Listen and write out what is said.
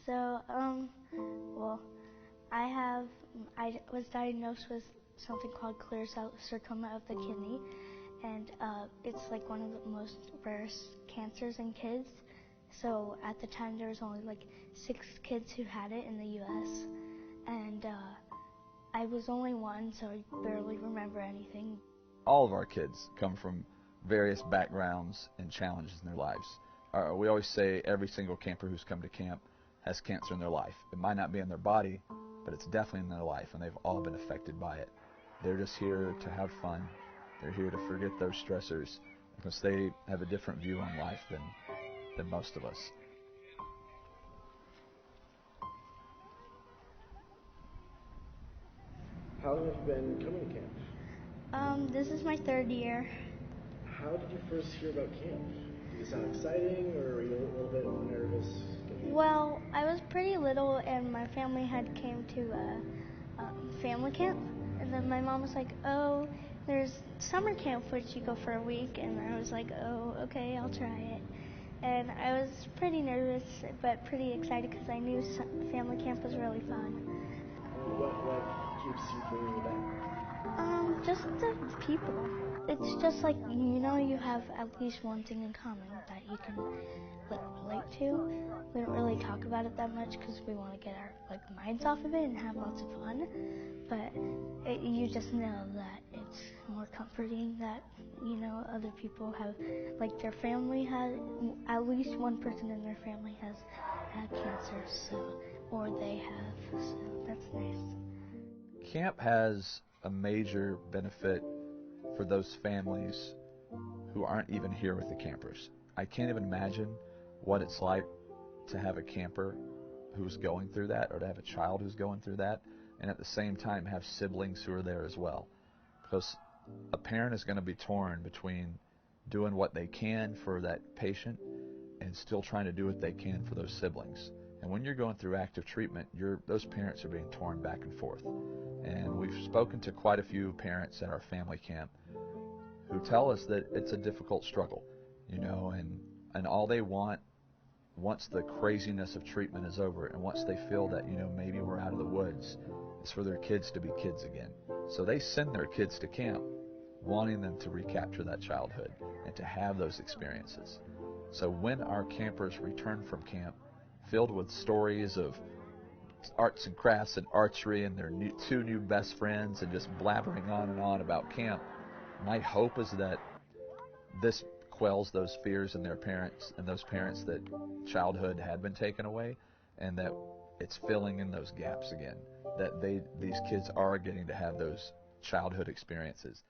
So, well, I was diagnosed with something called clear cell sarcoma of the kidney, and it's like one of the most rarest cancers in kids. So at the time there was only like 6 kids who had it in the U.S. and I was only one, so I barely remember anything. All of our kids come from various backgrounds and challenges in their lives. We always say every single camper who's come to camp has cancer in their life. It might not be in their body, but it's definitely in their life, and they've all been affected by it. They're just here to have fun. They're here to forget those stressors because they have a different view on life than most of us. How long have you been coming to camp? This is my 3rd year. How did you first hear about camp? Did it sound exciting, or were you a little bit nervous? Well, I was pretty little, and my family had came to family camp, and then my mom was like, "Oh, there's summer camp which you go for a week," and I was like, "Oh, okay, I'll try it." And I was pretty nervous, but pretty excited because I knew family camp was really fun. What keeps you bringing you back? Just the people. It's just like, you have at least one thing in common that you can relate to. We don't really talk about it that much because we want to get our minds off of it and have lots of fun. But you just know that it's more comforting that, other people have, their family has, at least one person in their family has had cancer, or they have, so that's nice. Camp has a major benefit for those families who aren't even here with the campers. I can't even imagine what it's like to have a camper who's going through that, or to have a child who's going through that, and at the same time have siblings who are there as well. Because a parent is going to be torn between doing what they can for that patient and still trying to do what they can for those siblings. And when you're going through active treatment, those parents are being torn back and forth. And we've spoken to quite a few parents at our family camp who tell us that it's a difficult struggle, and all they want, once the craziness of treatment is over and once they feel that, maybe we're out of the woods, is for their kids to be kids again. So they send their kids to camp wanting them to recapture that childhood and to have those experiences. So when our campers return from camp filled with stories of arts and crafts and archery and their 2 new best friends and just blabbering on and on about camp, my hope is that this quells those fears in their parents and those parents that childhood had been taken away, and that it's filling in those gaps again, that these kids are getting to have those childhood experiences,